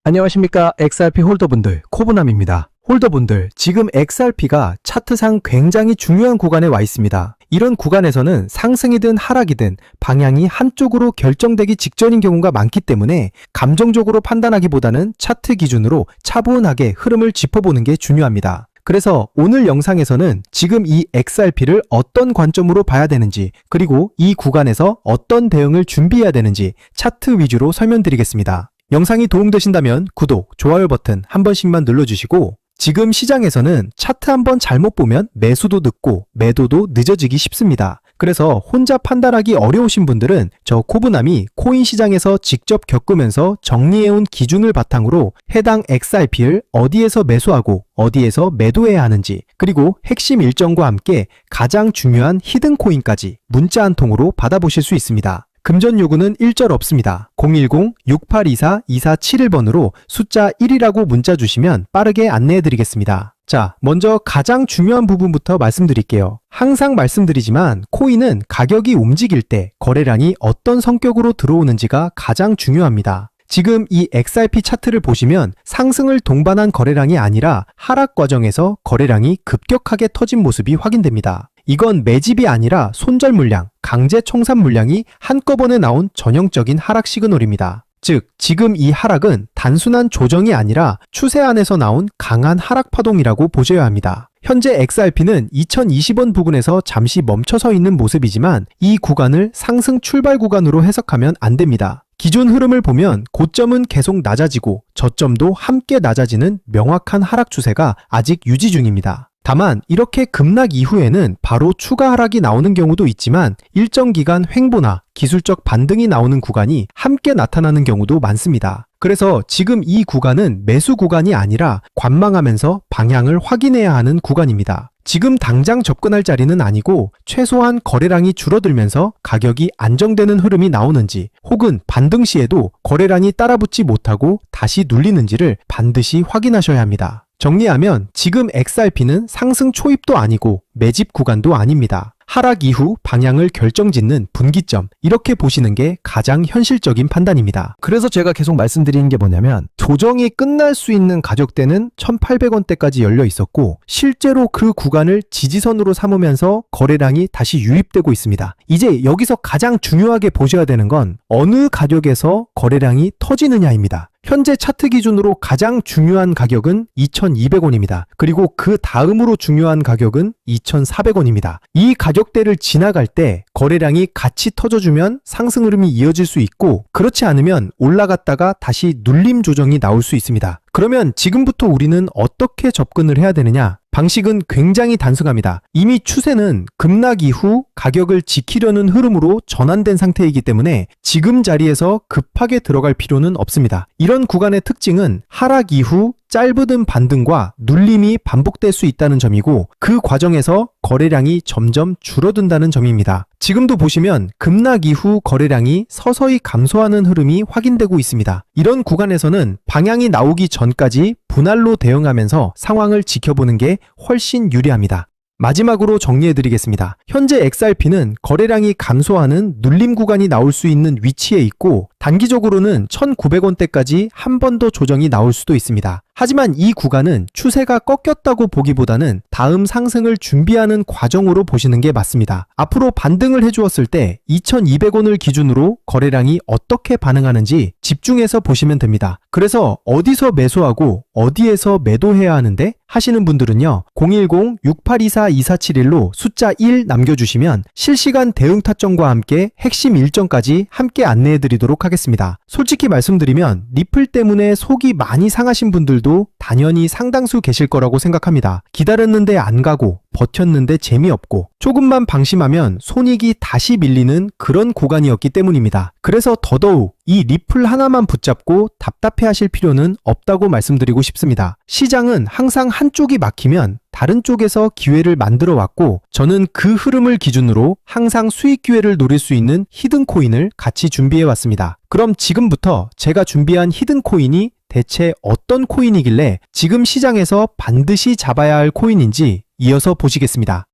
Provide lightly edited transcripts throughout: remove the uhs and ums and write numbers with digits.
안녕하십니까. XRP 홀더분들, 코브남입니다. 홀더분들, 지금 XRP가 차트상 굉장히 중요한 구간에 와 있습니다. 이런 구간에서는 상승이든 하락이든 방향이 한쪽으로 결정되기 직전인 경우가 많기 때문에 감정적으로 판단하기보다는 차트 기준으로 차분하게 흐름을 짚어보는 게 중요합니다. 그래서 오늘 영상에서는 지금 이 XRP를 어떤 관점으로 봐야 되는지, 그리고 이 구간에서 어떤 대응을 준비해야 되는지 차트 위주로 설명드리겠습니다. 영상이 도움되신다면 구독, 좋아요 버튼 한 번씩만 눌러주시고, 지금 시장에서는 차트 한번 잘못 보면 매수도 늦고 매도도 늦어지기 쉽습니다. 그래서 혼자 판단하기 어려우신 분들은 저 코브남이 코인 시장에서 직접 겪으면서 정리해온 기준을 바탕으로 해당 XRP를 어디에서 매수하고 어디에서 매도해야 하는지, 그리고 핵심 일정과 함께 가장 중요한 히든 코인까지 문자 한 통으로 받아보실 수 있습니다. 금전 요구는 일절 없습니다. 010-6824-2471번으로 숫자 1이라고 문자 주시면 빠르게 안내해드리겠습니다. 자, 먼저 가장 중요한 부분부터 말씀드릴게요. 항상 말씀드리지만 코인은 가격이 움직일 때 거래량이 어떤 성격으로 들어오는지가 가장 중요합니다. 지금 이 XRP 차트를 보시면 상승을 동반한 거래량이 아니라 하락 과정에서 거래량이 급격하게 터진 모습이 확인됩니다. 이건 매집이 아니라 손절 물량, 강제 청산 물량이 한꺼번에 나온 전형적인 하락 시그널입니다. 즉, 지금 이 하락은 단순한 조정이 아니라 추세 안에서 나온 강한 하락 파동이라고 보셔야 합니다. 현재 XRP는 2020원 부근에서 잠시 멈춰서 있는 모습이지만 이 구간을 상승 출발 구간으로 해석하면 안 됩니다. 기존 흐름을 보면 고점은 계속 낮아지고 저점도 함께 낮아지는 명확한 하락 추세가 아직 유지 중입니다. 다만 이렇게 급락 이후에는 바로 추가 하락이 나오는 경우도 있지만 일정 기간 횡보나 기술적 반등이 나오는 구간이 함께 나타나는 경우도 많습니다. 그래서 지금 이 구간은 매수 구간이 아니라 관망하면서 방향을 확인해야 하는 구간입니다. 지금 당장 접근할 자리는 아니고 최소한 거래량이 줄어들면서 가격이 안정되는 흐름이 나오는지, 혹은 반등 시에도 거래량이 따라붙지 못하고 다시 눌리는지를 반드시 확인하셔야 합니다. 정리하면 지금 XRP는 상승 초입도 아니고 매집 구간도 아닙니다. 하락 이후 방향을 결정짓는 분기점, 이렇게 보시는 게 가장 현실적인 판단입니다. 그래서 제가 계속 말씀드리는 게 뭐냐면, 조정이 끝날 수 있는 가격대는 1,800원대까지 열려 있었고 실제로 그 구간을 지지선으로 삼으면서 거래량이 다시 유입되고 있습니다. 이제 여기서 가장 중요하게 보셔야 되는 건 어느 가격에서 거래량이 터지느냐입니다. 현재 차트 기준으로 가장 중요한 가격은 2,200원입니다. 그리고 그 다음으로 중요한 가격은 2,400원입니다. 이 가격대를 지나갈 때 거래량이 같이 터져주면 상승 흐름이 이어질 수 있고, 그렇지 않으면 올라갔다가 다시 눌림 조정이 나올 수 있습니다. 그러면 지금부터 우리는 어떻게 접근을 해야 되느냐? 방식은 굉장히 단순합니다. 이미 추세는 급락 이후 가격을 지키려는 흐름으로 전환된 상태이기 때문에 지금 자리에서 급하게 들어갈 필요는 없습니다. 이런 구간의 특징은 하락 이후 짧은 반등과 눌림이 반복될 수 있다는 점이고, 그 과정에서 거래량이 점점 줄어든다는 점입니다. 지금도 보시면 급락 이후 거래량이 서서히 감소하는 흐름이 확인되고 있습니다. 이런 구간에서는 방향이 나오기 전까지 분할로 대응하면서 상황을 지켜보는 게 훨씬 유리합니다. 마지막으로 정리해드리겠습니다. 현재 XRP는 거래량이 감소하는 눌림 구간이 나올 수 있는 위치에 있고, 단기적으로는 1,900원대까지 한 번 더 조정이 나올 수도 있습니다. 하지만 이 구간은 추세가 꺾였다고 보기보다는 다음 상승을 준비하는 과정으로 보시는 게 맞습니다. 앞으로 반등을 해주었을 때 2,200원을 기준으로 거래량이 어떻게 반응하는지 집중해서 보시면 됩니다. 그래서 어디서 매수하고 어디에서 매도해야 하는데 하시는 분들은요, 010-6824-2471로 숫자 1 남겨주시면 실시간 대응 타점과 함께 핵심 일정까지 함께 안내해드리도록 하겠습니다. 솔직히 말씀드리면 리플 때문에 속이 많이 상하신 분들도 당연히 상당수 계실 거라고 생각합니다. 기다렸는데 안 가고 버텼는데 재미없고 조금만 방심하면 손익이 다시 밀리는 그런 구간이었기 때문입니다. 그래서 더더욱 이 리플 하나만 붙잡고 답답해하실 필요는 없다고 말씀드리고 싶습니다. 시장은 항상 한쪽이 막히면 다른 쪽에서 기회를 만들어 왔고, 저는 그 흐름을 기준으로 항상 수익 기회를 노릴 수 있는 히든 코인을 같이 준비해 왔습니다. 그럼 지금부터 제가 준비한 히든 코인이 대체 어떤 코인이길래 지금 시장에서 반드시 잡아야 할 코인인지 이어서 보시겠습니다.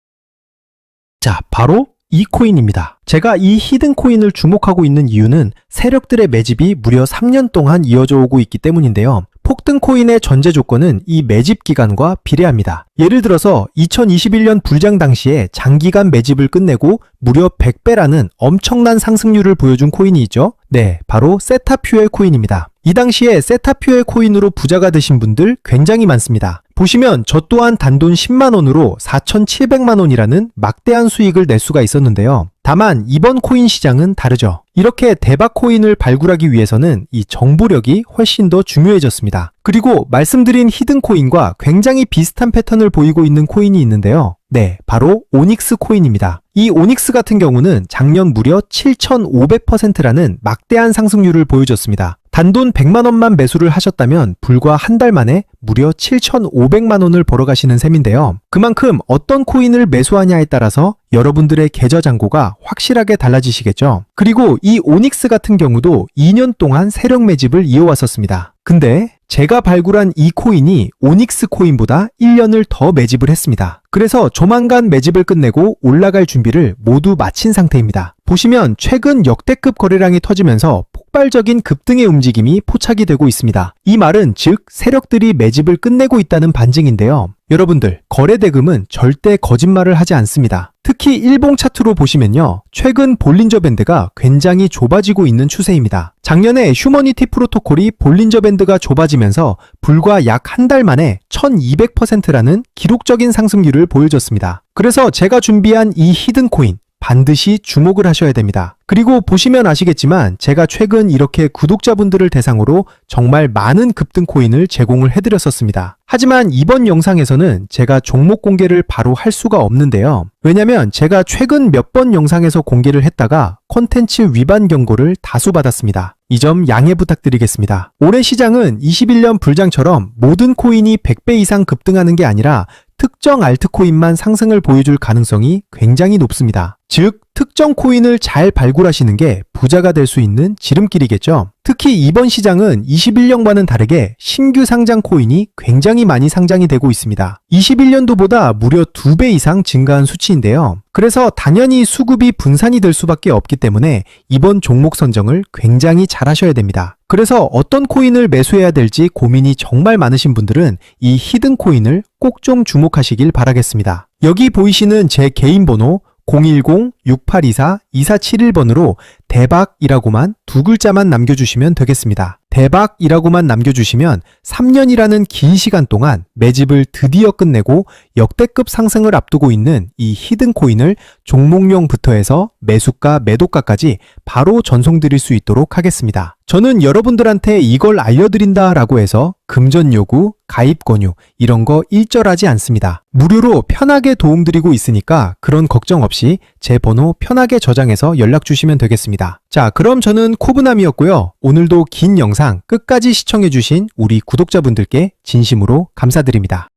자, 바로 이 코인입니다. 제가 이 히든 코인을 주목하고 있는 이유는 세력들의 매집이 무려 3년 동안 이어져 오고 있기 때문인데요. 폭등 코인의 전제 조건은 이 매집 기간과 비례합니다. 예를 들어서 2021년 불장 당시에 장기간 매집을 끝내고 무려 100배라는 엄청난 상승률을 보여준 코인이 있죠. 네, 바로 세타퓨엘 코인입니다. 이 당시에 세타퓨엘 코인으로 부자가 되신 분들 굉장히 많습니다. 보시면 저 또한 단돈 10만원으로 4,700만원이라는 막대한 수익을 낼 수가 있었는데요. 다만 이번 코인 시장은 다르죠. 이렇게 대박 코인을 발굴하기 위해서는 이 정보력이 훨씬 더 중요해졌습니다. 그리고 말씀드린 히든 코인과 굉장히 비슷한 패턴을 보이고 있는 코인이 있는데요. 네, 바로 오닉스 코인입니다. 이 오닉스 같은 경우는 작년 무려 7,500%라는 막대한 상승률을 보여줬습니다. 단돈 100만원만 매수를 하셨다면 불과 한 달 만에 무려 7,500만원을 벌어가시는 셈인데요. 그만큼 어떤 코인을 매수하냐에 따라서 여러분들의 계좌 잔고가 확실하게 달라지시겠죠. 그리고 이 오닉스 같은 경우도 2년 동안 세력 매집을 이어왔었습니다. 근데 제가 발굴한 이 코인이 오닉스 코인보다 1년을 더 매집을 했습니다. 그래서 조만간 매집을 끝내고 올라갈 준비를 모두 마친 상태입니다. 보시면 최근 역대급 거래량이 터지면서 폭발적인 급등의 움직임이 포착이 되고 있습니다. 이 말은 즉 세력들이 매집을 끝내고 있다는 반증인데요. 여러분들, 거래 대금은 절대 거짓말을 하지 않습니다. 특히 일봉 차트로 보시면요. 최근 볼린저 밴드가 굉장히 좁아지고 있는 추세입니다. 작년에 휴머니티 프로토콜이 볼린저 밴드가 좁아지면서 불과 약 한 달 만에 1200%라는 기록적인 상승률을 보여줬습니다. 그래서 제가 준비한 이 히든 코인 반드시 주목을 하셔야 됩니다. 그리고 보시면 아시겠지만 제가 최근 이렇게 구독자분들을 대상으로 정말 많은 급등 코인을 제공을 해드렸었습니다. 하지만 이번 영상에서는 제가 종목 공개를 바로 할 수가 없는데요. 왜냐면 제가 최근 몇 번 영상에서 공개를 했다가 콘텐츠 위반 경고를 다수 받았습니다. 이 점 양해 부탁드리겠습니다. 올해 시장은 21년 불장처럼 모든 코인이 100배 이상 급등하는 게 아니라 특정 알트코인만 상승을 보여줄 가능성이 굉장히 높습니다. 즉, 특정 코인을 잘 발굴하시는 게 부자가 될 수 있는 지름길이겠죠. 특히 이번 시장은 21년과는 다르게 신규 상장 코인이 굉장히 많이 상장이 되고 있습니다. 21년도보다 무려 2배 이상 증가한 수치인데요. 그래서 당연히 수급이 분산이 될 수밖에 없기 때문에 이번 종목 선정을 굉장히 잘 하셔야 됩니다. 그래서 어떤 코인을 매수해야 될지 고민이 정말 많으신 분들은 이 히든 코인을 꼭 좀 주목하시길 바라겠습니다. 여기 보이시는 제 개인 번호 010-6824-2471번으로 대박이라고만 두 글자만 남겨주시면 되겠습니다. 대박이라고만 남겨주시면 3년이라는 긴 시간 동안 매집을 드디어 끝내고 역대급 상승을 앞두고 있는 이 히든 코인을 종목명부터 해서 매수가, 매도가까지 바로 전송드릴 수 있도록 하겠습니다. 저는 여러분들한테 이걸 알려드린다 라고 해서 금전 요구, 가입 권유 이런 거 일절하지 않습니다. 무료로 편하게 도움드리고 있으니까 그런 걱정 없이 제 번호 편하게 저장해서 연락 주시면 되겠습니다. 자, 그럼 저는 코브남이었고요. 오늘도 긴 영상 끝까지 시청해주신 우리 구독자분들께 진심으로 감사드립니다.